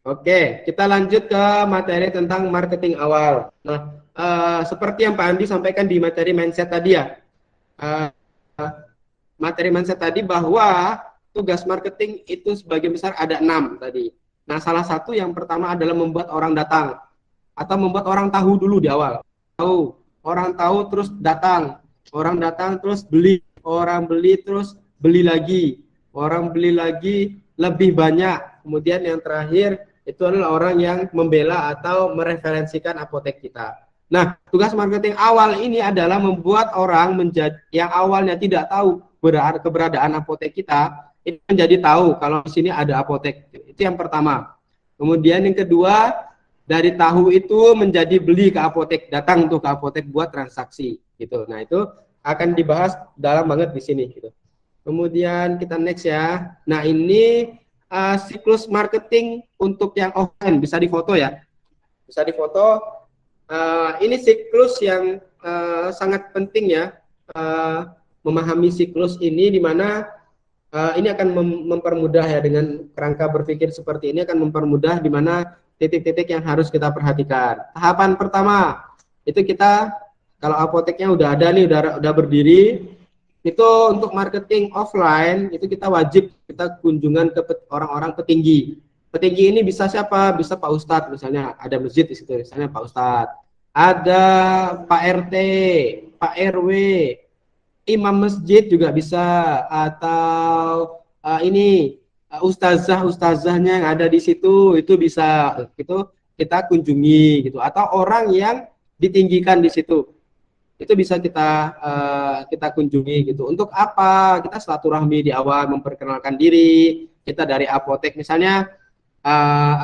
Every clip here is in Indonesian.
Oke, kita lanjut ke materi tentang marketing awal. Nah, seperti yang Pak Andi sampaikan di materi mindset tadi ya, eh, materi mindset tadi bahwa tugas marketing itu sebagian besar ada 6 tadi. Nah, salah satu yang pertama adalah membuat orang datang atau membuat orang tahu dulu di awal. Tahu, orang tahu terus datang, orang datang terus beli, orang beli terus beli lagi, orang beli lagi lebih banyak. Kemudian yang terakhir itu adalah orang yang membela atau mereferensikan apotek kita. Nah, tugas marketing awal ini adalah membuat orang menjadi yang awalnya tidak tahu keberadaan apotek kita, itu menjadi tahu kalau di sini ada apotek. Itu yang pertama. Kemudian yang kedua, dari tahu itu menjadi beli ke apotek, datang untuk ke apotek buat transaksi gitu. Nah, itu akan dibahas dalam banget di sini gitu. Kemudian kita next ya. Nah, ini siklus marketing untuk yang offline, bisa difoto ya. Bisa difoto. Ini siklus yang sangat penting ya. Memahami siklus ini di mana ini akan mempermudah ya, dengan kerangka berpikir seperti ini akan mempermudah di mana titik-titik yang harus kita perhatikan. Tahapan pertama itu kita, kalau apoteknya udah ada nih, udah berdiri, itu untuk marketing offline itu kita wajib kita kunjungan ke orang-orang petinggi. Petinggi ini bisa siapa? Bisa Pak Ustadz misalnya, ada masjid di situ misalnya Pak Ustadz, ada Pak RT, Pak RW, imam masjid juga bisa, atau ini ustazah-ustazahnya yang ada di situ itu bisa, itu kita kunjungi gitu, atau orang yang ditinggikan di situ itu bisa kita kunjungi gitu. Untuk apa? Kita silaturahmi di awal, memperkenalkan diri. Kita dari apotek misalnya,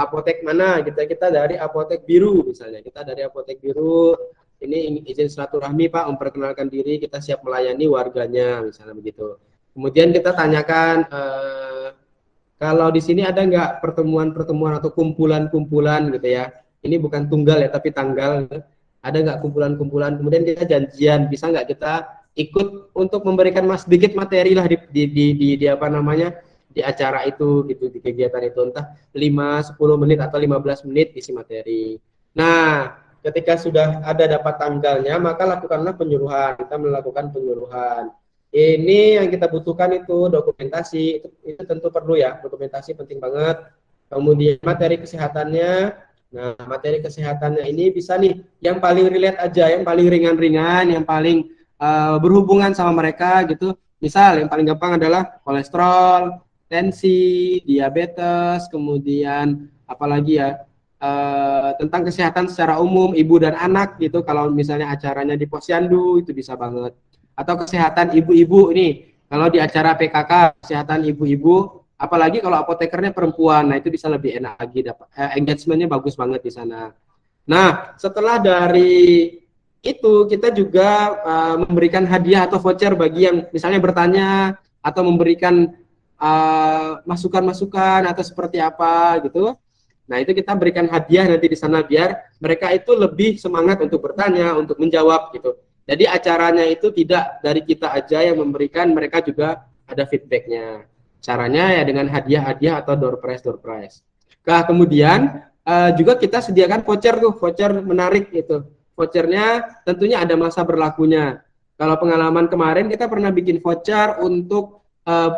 apotek mana? Kita dari apotek biru misalnya. Kita dari apotek biru. Ini izin silaturahmi Pak, memperkenalkan diri. Kita siap melayani warganya misalnya begitu. Kemudian kita tanyakan, kalau di sini ada nggak pertemuan-pertemuan atau kumpulan-kumpulan gitu ya. Ini bukan tunggal ya, tapi tanggal. Ada nggak kumpulan-kumpulan? Kemudian kita janjian, bisa nggak kita ikut untuk memberikan sedikit materi lah di apa namanya, di acara itu gitu, di kegiatan itu, entah 5-10 menit atau 15 menit isi materi. Nah, ketika sudah ada dapat tanggalnya, maka lakukanlah penyuluhan. Kita melakukan penyuluhan. Ini yang kita butuhkan itu dokumentasi, itu tentu perlu ya, dokumentasi penting banget. Kemudian materi kesehatannya. Nah, materi kesehatannya ini bisa nih yang paling relate aja, yang paling ringan-ringan, yang paling berhubungan sama mereka gitu. Misal yang paling gampang adalah kolesterol, tensi, diabetes, kemudian apalagi ya, tentang kesehatan secara umum ibu dan anak gitu. Kalau misalnya acaranya di Posyandu itu bisa banget. Atau kesehatan ibu-ibu ini, kalau di acara PKK kesehatan ibu-ibu, apalagi kalau apotekernya perempuan, nah itu bisa lebih enak lagi, dapat engagementnya bagus banget di sana. Nah, setelah dari itu kita juga memberikan hadiah atau voucher bagi yang misalnya bertanya atau memberikan masukan-masukan atau seperti apa gitu. Nah, itu kita berikan hadiah nanti di sana biar mereka itu lebih semangat untuk bertanya, untuk menjawab gitu. Jadi acaranya itu tidak dari kita aja yang memberikan, mereka juga ada feedbacknya. Caranya ya dengan hadiah-hadiah atau door prize. Nah, kemudian juga kita sediakan voucher tuh, voucher menarik gitu. Vouchernya tentunya ada masa berlakunya. Kalau pengalaman kemarin kita pernah bikin voucher untuk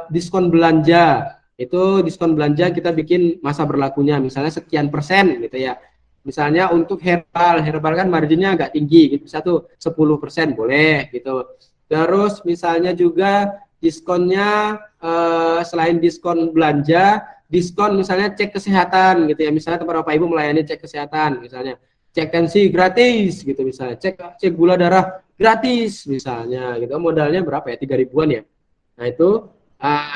diskon belanja. Itu diskon belanja kita bikin masa berlakunya, misalnya sekian persen gitu ya. Misalnya untuk herbal kan marginnya agak tinggi gitu, bisa tuh 10% boleh gitu. Terus misalnya juga diskonnya selain diskon belanja, diskon misalnya cek kesehatan gitu ya. Misalnya tempat Bapak Ibu melayani cek kesehatan, misalnya cek tensi gratis gitu, misalnya cek gula darah gratis misalnya gitu. Modalnya berapa ya? 3 ribuan ya. Nah,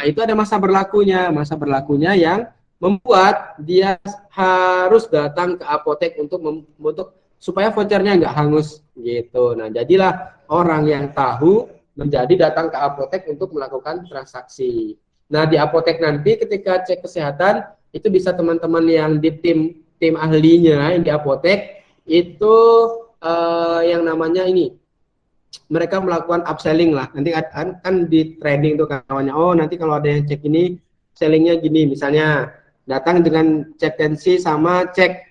itu ada masa berlakunya yang membuat dia harus datang ke apotek untuk supaya vouchernya nggak hangus gitu. Nah, jadilah orang yang tahu menjadi datang ke apotek untuk melakukan transaksi. Nah, di apotek nanti ketika cek kesehatan itu bisa teman-teman yang di tim ahlinya yang di apotek itu yang namanya ini, mereka melakukan upselling lah. Nanti kan di trading tuh kawannya, oh nanti kalau ada yang cek ini sellingnya gini misalnya. datang dengan cek tensi sama cek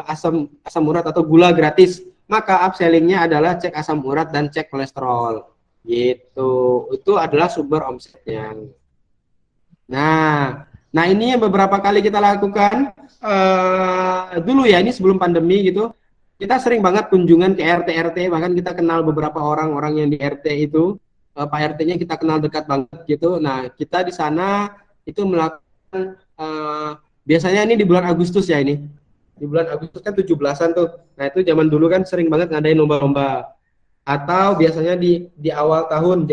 asam urat atau gula gratis, maka upsellingnya adalah cek asam urat dan cek kolesterol. Gitu. Itu adalah sumber omsetnya. Nah ini yang beberapa kali kita lakukan dulu ya, ini sebelum pandemi gitu. Kita sering banget kunjungan ke RT, bahkan kita kenal beberapa orang-orang yang di RT itu, Pak RT-nya kita kenal dekat banget gitu. Nah, kita di sana itu melakukan biasanya ini di bulan Agustus ya ini. Di bulan Agustus kan 17-an tuh. Nah, itu zaman dulu kan sering banget ngadain lomba-lomba. Atau biasanya di awal tahun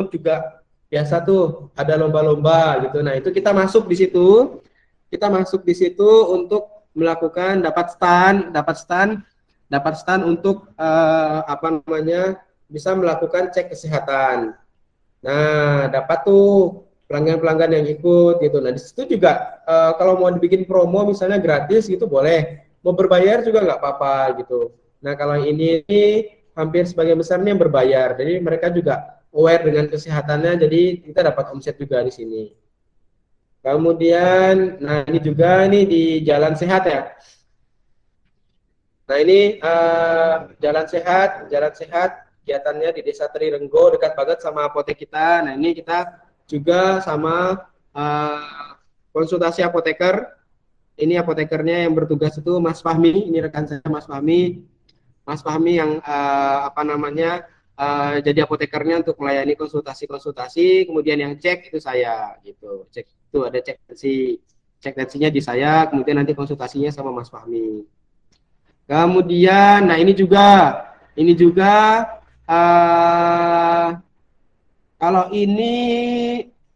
juga biasa tuh ada lomba-lomba gitu. Nah, itu kita masuk di situ. Kita masuk di situ untuk melakukan dapat stand untuk apa namanya, bisa melakukan cek kesehatan. Nah, dapat tuh pelanggan-pelanggan yang ikut gitu. Nah, di situ juga kalau mau dibikin promo misalnya gratis gitu boleh. Mau berbayar juga nggak apa-apa gitu. Nah, kalau ini hampir sebagian besarnya yang berbayar. Jadi mereka juga aware dengan kesehatannya, jadi kita dapat omset juga di sini. Kemudian, nah ini juga nih di Jalan Sehat ya. Nah ini jalan sehat kegiatannya di Desa Trirenggo, dekat banget sama apotek kita. Nah ini kita juga sama konsultasi apoteker. Ini apotekernya yang bertugas itu Mas Fahmi. Ini rekan saya Mas Fahmi. Mas Fahmi yang apa namanya jadi apotekernya untuk melayani konsultasi. Kemudian yang cek itu saya gitu. Cek itu ada cek tensinya di saya. Kemudian nanti konsultasinya sama Mas Fahmi. Kemudian, nah ini juga kalau ini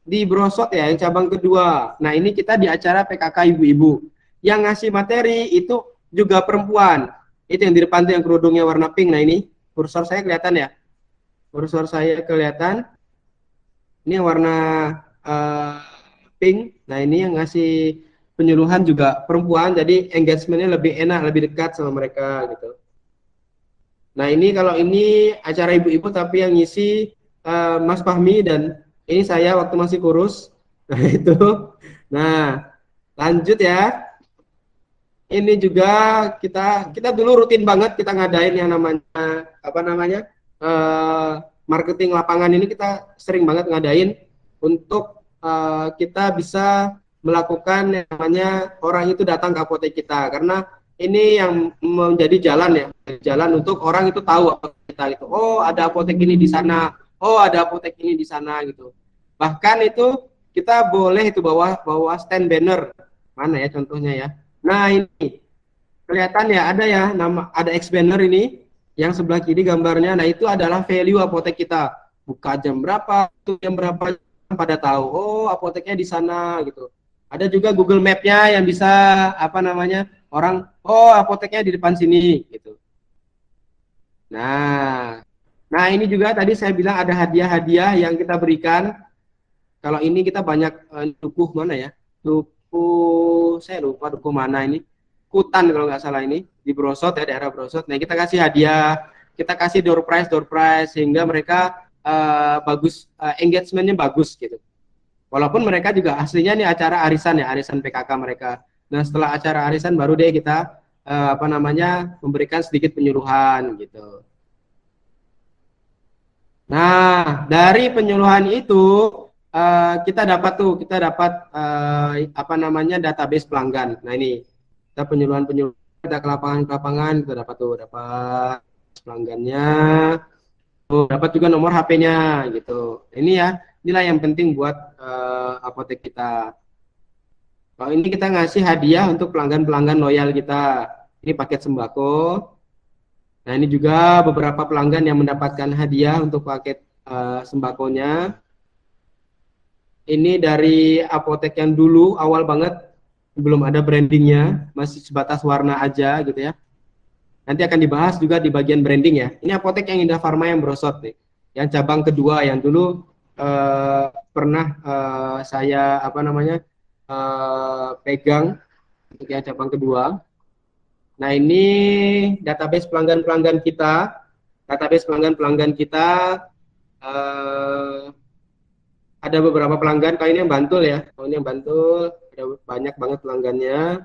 di Brosot ya, yang cabang kedua. Nah ini kita di acara PKK ibu-ibu. Yang ngasih materi itu juga perempuan. Itu yang di depan tuh yang kerudungnya warna pink. Nah ini kursor saya kelihatan ya. Kursor saya kelihatan. Ini yang warna pink. Nah ini yang ngasih penyuluhan juga perempuan, jadi engagementnya lebih enak, lebih dekat sama mereka gitu. Nah ini kalau ini acara ibu-ibu tapi yang ngisi Mas Fahmi dan ini saya waktu masih kurus. Nah itu. Nah lanjut ya. Ini juga kita dulu rutin banget kita ngadain yang namanya apa namanya marketing lapangan. Ini kita sering banget ngadain untuk kita bisa melakukan yang namanya orang itu datang ke apotek kita, karena ini yang menjadi jalan untuk orang itu tahu kita gitu. Oh ada apotek ini di sana, oh ada apotek ini di sana gitu. Bahkan itu kita boleh itu bawa stand banner, mana ya contohnya ya. Nah ini kelihatan ya, ada X banner ini yang sebelah kiri gambarnya. Nah itu adalah value apotek kita, buka jam berapa, jam berapa, pada tahu oh apoteknya di sana gitu. Ada juga Google Map-nya yang bisa apa namanya, orang oh apoteknya di depan sini gitu. Nah ini juga tadi saya bilang ada hadiah-hadiah yang kita berikan. Kalau ini kita banyak dukuh mana ya, dukuh saya lupa dukuh mana ini, Kutan kalau nggak salah, ini di Brosot ya, daerah Brosot. Nah kita kasih hadiah, kita kasih door prize sehingga mereka bagus, engagementnya bagus gitu. Walaupun mereka juga aslinya nih acara arisan ya, arisan PKK mereka. Nah setelah acara arisan baru deh kita apa namanya memberikan sedikit penyuluhan gitu. Nah dari penyuluhan itu kita dapat apa namanya database pelanggan. Nah ini kita penyuluhan kita ke lapangan kita dapat pelanggannya, dapat juga nomor HP-nya gitu. Ini ya, inilah yang penting buat apotek kita. Kalau ini kita ngasih hadiah untuk pelanggan-pelanggan loyal kita. Ini paket sembako. Nah ini juga beberapa pelanggan yang mendapatkan hadiah untuk paket sembakonya. Ini dari apotek yang dulu awal banget, belum ada brandingnya, masih sebatas warna aja gitu ya. Nanti akan dibahas juga di bagian branding ya. Ini apotek yang Indah Farma yang Brosot nih, yang cabang kedua yang dulu pernah saya apa namanya pegang untuk yang cabang kedua. Nah ini database pelanggan-pelanggan kita, ada beberapa pelanggan, kali ini yang Bantul ya, kalau ini yang Bantul ada banyak banget pelanggannya.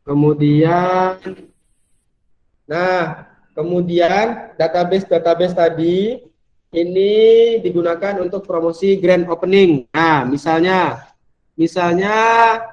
Kemudian, nah, kemudian database tadi ini digunakan untuk promosi grand opening. Nah, misalnya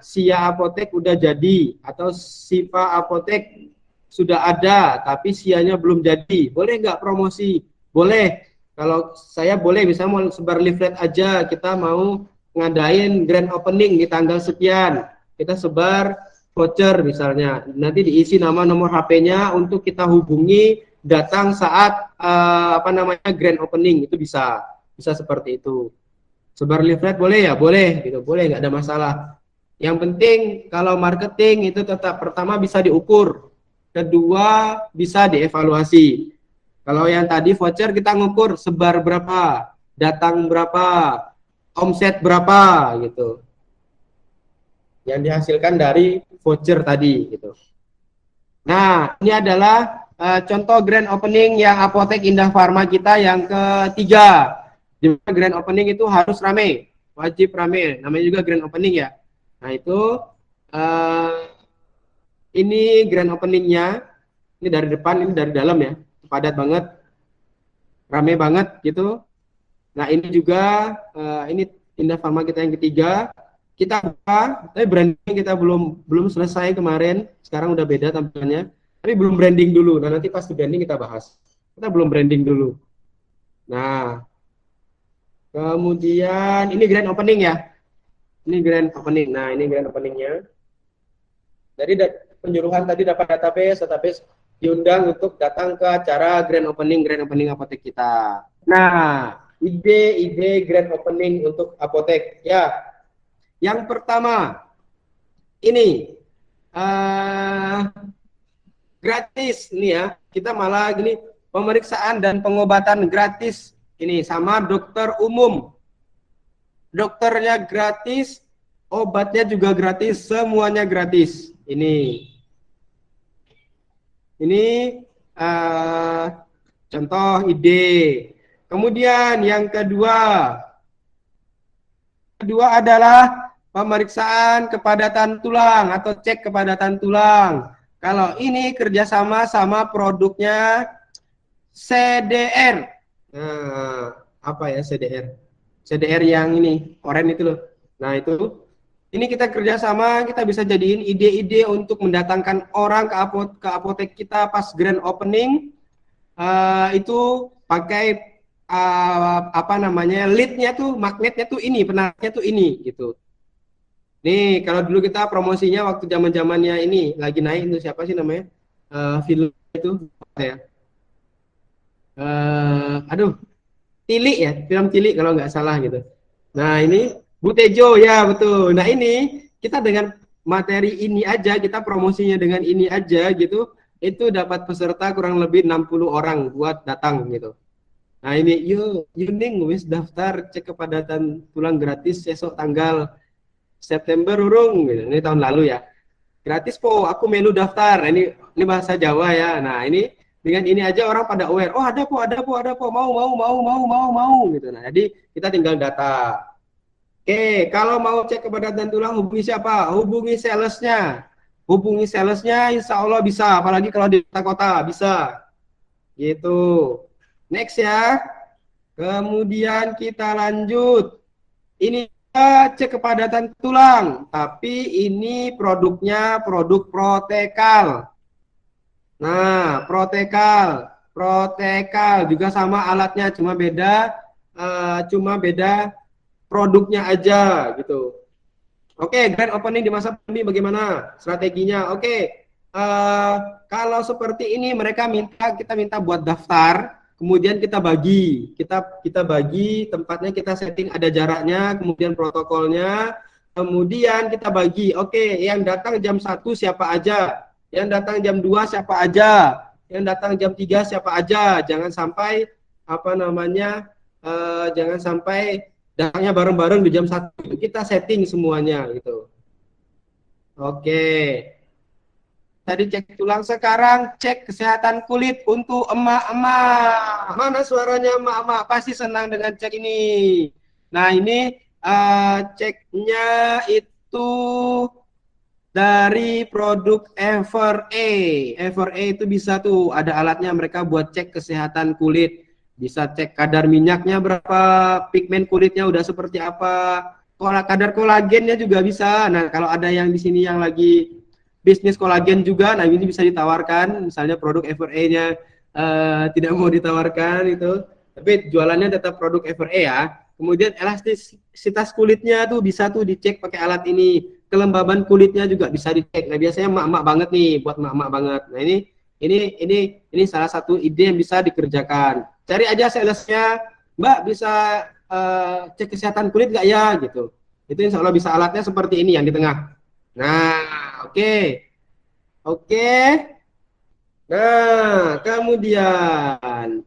Sia Apotek udah jadi atau Sipa Apotek sudah ada tapi Sianya belum jadi, boleh nggak promosi? Boleh. Kalau saya boleh, misalnya mau sebar leaflet aja, kita mau ngadain grand opening di tanggal sekian, kita sebar voucher misalnya, nanti diisi nama nomor HP-nya untuk kita hubungi datang saat apa namanya grand opening, itu bisa seperti itu. Sebar leaflet boleh ya, boleh gitu, boleh, nggak ada masalah. Yang penting kalau marketing itu tetap pertama bisa diukur, kedua bisa dievaluasi. Kalau yang tadi voucher kita ngukur sebar berapa, datang berapa, omset berapa gitu. Yang dihasilkan dari voucher tadi gitu. Nah, ini adalah contoh grand opening yang Apotek Indah Farma kita yang ketiga. Di grand opening itu harus rame, wajib rame, namanya juga grand opening ya. Nah itu ini grand openingnya, ini dari depan, ini dari dalam ya, padat banget, rame banget gitu. Nah ini juga ini Indah Farma kita yang ketiga, kita buka, tapi branding kita belum selesai kemarin, sekarang udah beda tampilannya, tapi belum branding dulu. Nah nanti pas di branding kita bahas, kita belum branding dulu. Nah kemudian ini grand opening ya. Ini grand opening. Nah, ini grand openingnya. Jadi penjuruhan tadi dapat database diundang untuk datang ke acara grand opening apotek kita. Nah, ide grand opening untuk apotek ya. Yang pertama ini gratis ini ya. Kita malah gini, pemeriksaan dan pengobatan gratis ini sama dokter umum. Dokternya gratis, obatnya juga gratis, semuanya gratis. Ini contoh ide. Kemudian yang kedua adalah pemeriksaan kepadatan tulang atau cek kepadatan tulang. Kalau ini kerjasama sama produknya CDR. Nah, apa ya CDR? CDR yang ini, oranye itu loh. Nah itu, ini kita kerjasama, kita bisa jadiin ide-ide untuk mendatangkan orang ke apotek kita pas grand opening. Itu pakai apa namanya, leadnya tuh, magnetnya tuh ini, penariknya tuh ini gitu. Nih kalau dulu kita promosinya waktu zamannya ini lagi naik itu siapa sih namanya, film itu ya, aduh Tilik ya, film Tilik kalau nggak salah gitu. Nah ini Bu Tejo ya betul. Nah ini kita dengan materi ini aja, kita promosinya dengan ini aja gitu, itu dapat peserta kurang lebih 60 orang buat datang gitu. Nah ini Yuning wis daftar cek kepadatan tulang gratis esok tanggal September urung gitu. Ini tahun lalu ya. Gratis po, aku melu daftar. Nah, ini bahasa Jawa ya. Nah ini dengan ini aja orang pada aware. Oh ada po, mau gitu. Nah jadi kita tinggal data. Oke, kalau mau cek kepadatan tulang hubungi siapa? Hubungi salesnya. Hubungi salesnya, insya Allah bisa. Apalagi kalau di kota-kota bisa. Gitu. Next ya. Kemudian kita lanjut. Ini cek kepadatan tulang, tapi ini produknya produk Protekal. Nah, Protekal juga sama alatnya, cuma beda produknya aja gitu. Oke, grand opening di masa pandemi bagaimana strateginya? Oke, kalau seperti ini kita minta buat daftar. Kemudian kita bagi tempatnya, kita setting ada jaraknya, kemudian protokolnya, kemudian kita bagi. Oke, yang datang jam 1 siapa aja, yang datang jam 2 siapa aja, yang datang jam 3 siapa aja. Jangan sampai jangan sampai datangnya bareng-bareng di jam 1. Kita setting semuanya gitu. Oke. Tadi cek tulang, sekarang cek kesehatan kulit untuk emak-emak. Mana suaranya emak-emak? Pasti senang dengan cek ini. Nah ini ceknya itu itu dari produk Everea. Everea itu bisa tuh, ada alatnya mereka buat cek kesehatan kulit. Bisa cek kadar minyaknya berapa, pigmen kulitnya udah seperti apa, kadar kolagennya juga bisa. Nah, kalau ada yang di sini yang lagi bisnis kolagen juga, nah ini bisa ditawarkan. Misalnya produk Everea-nya tidak mau ditawarkan itu, tapi jualannya tetap produk Everea ya. Kemudian elastisitas kulitnya tuh bisa tuh dicek pakai alat ini. Kelembaban kulitnya juga bisa dicek. Nah, biasanya emak-emak banget nih, buat emak-emak banget. Nah, ini salah satu ide yang bisa dikerjakan. Cari aja salesnya, Mbak bisa cek kesehatan kulit nggak ya gitu. Itu insya Allah bisa, alatnya seperti ini yang di tengah. Nah, oke. Oke. Nah, kemudian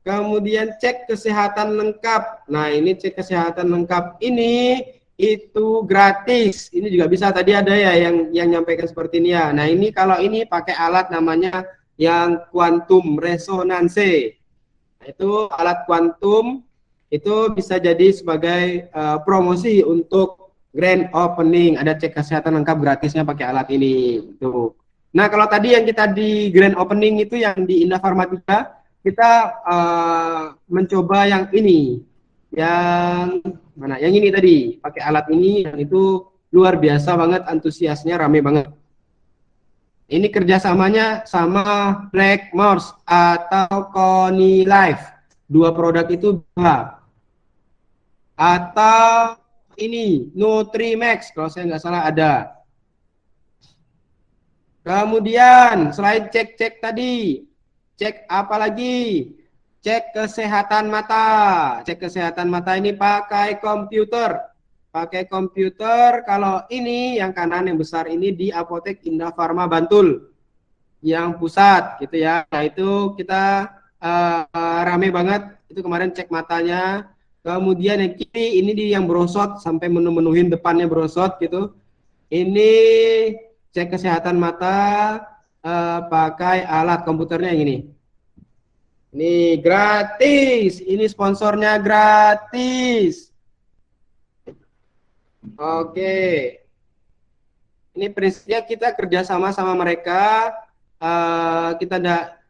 kemudian cek kesehatan lengkap. Nah, ini cek kesehatan lengkap ini itu gratis. Ini juga bisa, tadi ada ya yang nyampaikan seperti ini ya. Nah, ini kalau ini pakai alat namanya yang quantum resonance. Nah, itu alat kuantum itu bisa jadi sebagai promosi untuk grand opening. Ada cek kesehatan lengkap gratisnya pakai alat ini. Tuh. Nah, kalau tadi yang kita di grand opening itu yang di Indafarmatika, kita mencoba yang ini. Yang mana? Yang ini tadi, pakai alat ini, yang itu luar biasa banget, antusiasnya rame banget. Ini kerjasamanya sama Blackmores atau Kony Life. Dua produk itu dua. Atau ini Nutrimax, kalau saya nggak salah ada. Kemudian selain cek-cek tadi, cek apa lagi? Cek kesehatan mata. Cek kesehatan mata ini pakai komputer. Pakai komputer, kalau ini yang kanan yang besar ini di Apotek Indafarma Bantul. Yang pusat gitu ya. Nah, itu kita rame banget. Itu kemarin cek matanya. Kemudian yang kiri ini di yang brosot sampai menuhin depannya brosot gitu. Ini cek kesehatan mata pakai alat komputernya yang ini. Ini gratis, ini sponsornya gratis. Oke, ini prinsipnya kita kerjasama sama mereka.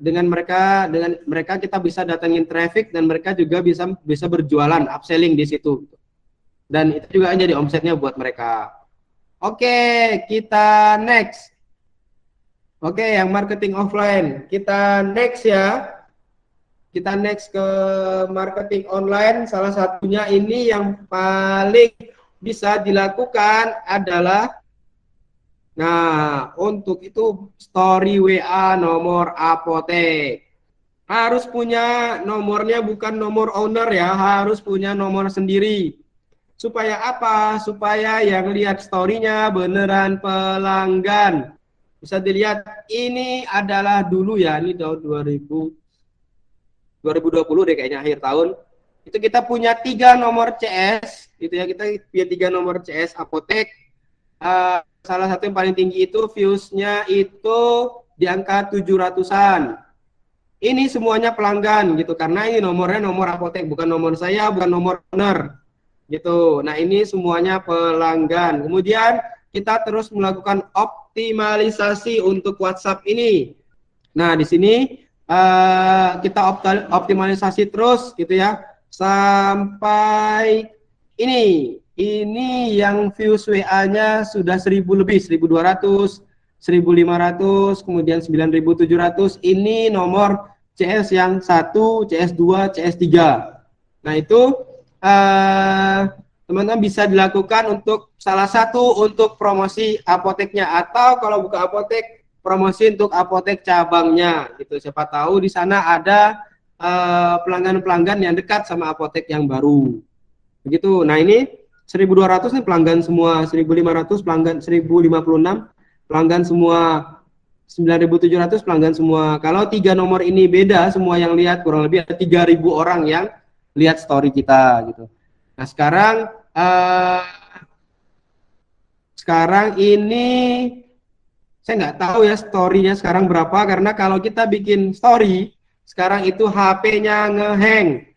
Dengan mereka kita bisa datangin traffic dan mereka juga bisa berjualan, upselling di situ. Dan itu juga jadi omsetnya buat mereka. Oke, kita next. Oke, yang marketing offline. Kita next ya. Kita next ke marketing online. Salah satunya ini yang paling bisa dilakukan adalah, nah, untuk itu story WA nomor apotek. Harus punya nomornya, bukan nomor owner ya, harus punya nomor sendiri. Supaya apa? Supaya yang lihat story-nya beneran pelanggan. Bisa dilihat, ini adalah dulu ya, ini tahun 2020 deh kayaknya, akhir tahun. Itu kita punya 3 nomor CS, gitu ya, kita punya 3 nomor CS apotek. Salah satu yang paling tinggi itu views-nya itu di angka 700-an. Ini semuanya pelanggan gitu, karena ini nomornya nomor apotek, bukan nomor saya, bukan nomor owner gitu. Nah, ini semuanya pelanggan. Kemudian kita terus melakukan optimalisasi untuk WhatsApp ini. Nah, di sini kita optimalisasi terus gitu ya sampai ini yang views WA-nya sudah 1000 lebih, 1200, 1500, kemudian 9700. Ini nomor CS yang 1, CS2, CS3. Nah, itu teman-teman bisa dilakukan untuk salah satu untuk promosi apoteknya, atau kalau buka apotek, promosi untuk apotek cabangnya gitu. Siapa tahu di sana ada pelanggan-pelanggan yang dekat sama apotek yang baru. Begitu. Nah, ini 1200 nih pelanggan semua, 1500 pelanggan, 1056 pelanggan semua, 9700 pelanggan semua. Kalau 3 nomor ini beda, semua yang lihat kurang lebih ada 3000 orang yang lihat story kita gitu. Nah, sekarang ini saya nggak tahu ya story-nya sekarang berapa, karena kalau kita bikin story sekarang itu HP-nya ngehang.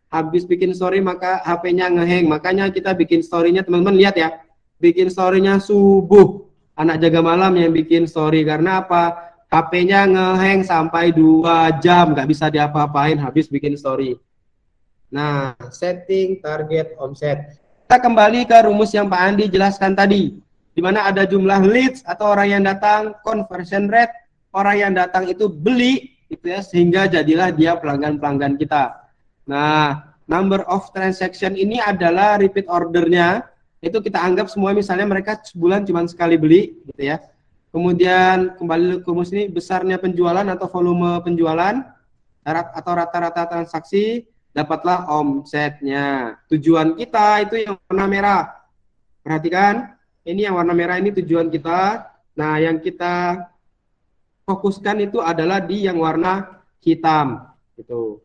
habis bikin story maka HP-nya ngeheng. Makanya kita bikin story-nya, teman-teman lihat ya, bikin story-nya subuh. Anak jaga malam yang bikin story, karena apa? HP-nya ngeheng sampai 2 jam, nggak bisa diapa-apain habis bikin story. Nah, setting target omset. Kita kembali ke rumus yang Pak Andi jelaskan tadi, di mana ada jumlah leads atau orang yang datang, conversion rate, orang yang datang itu beli, gitu ya, sehingga jadilah dia pelanggan-pelanggan kita. Nah, number of transaction ini adalah repeat ordernya, itu kita anggap semua misalnya mereka sebulan cuma sekali beli, gitu ya. Kemudian kembali ke rumus ini, besarnya penjualan atau volume penjualan atau rata-rata transaksi, dapatlah omsetnya. Tujuan kita itu yang warna merah. Perhatikan, ini yang warna merah ini tujuan kita. Nah, yang kita fokuskan itu adalah di yang warna hitam. Gitu.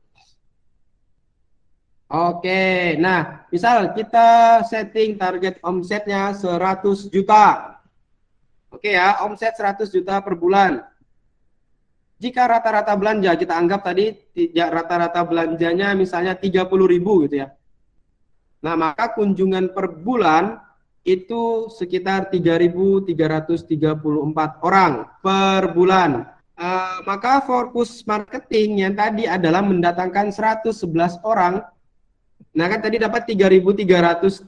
Oke, nah misal kita setting target omsetnya 100 juta. Oke ya, omset 100 juta per bulan. Jika rata-rata belanja, kita anggap tadi rata-rata belanjanya misalnya 30.000 gitu ya. Nah, maka kunjungan per bulan itu sekitar 3.334 orang per bulan. Maka fokus marketing yang tadi adalah mendatangkan 111 orang. Nah, kan tadi dapat 3.334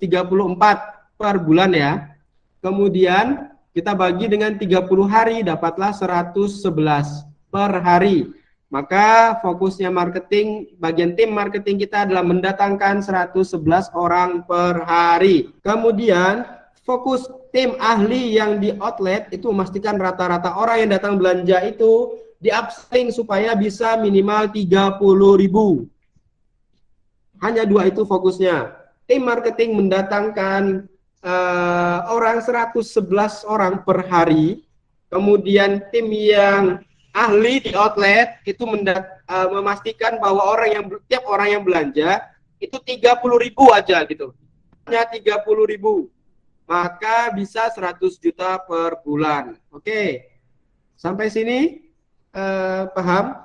per bulan ya. Kemudian kita bagi dengan 30 hari, dapatlah 111 per hari. Maka fokusnya marketing, bagian tim marketing kita adalah mendatangkan 111 orang per hari. Kemudian fokus tim ahli yang di outlet itu memastikan rata-rata orang yang datang belanja itu di upselling supaya bisa minimal 30.000. Hanya 2 itu fokusnya. Tim marketing mendatangkan orang 111 orang per hari. Kemudian tim yang ahli di outlet itu memastikan bahwa tiap orang yang belanja itu 30.000 aja gitu. Hanya 30.000. Maka bisa 100 juta per bulan. Oke. Sampai sini paham?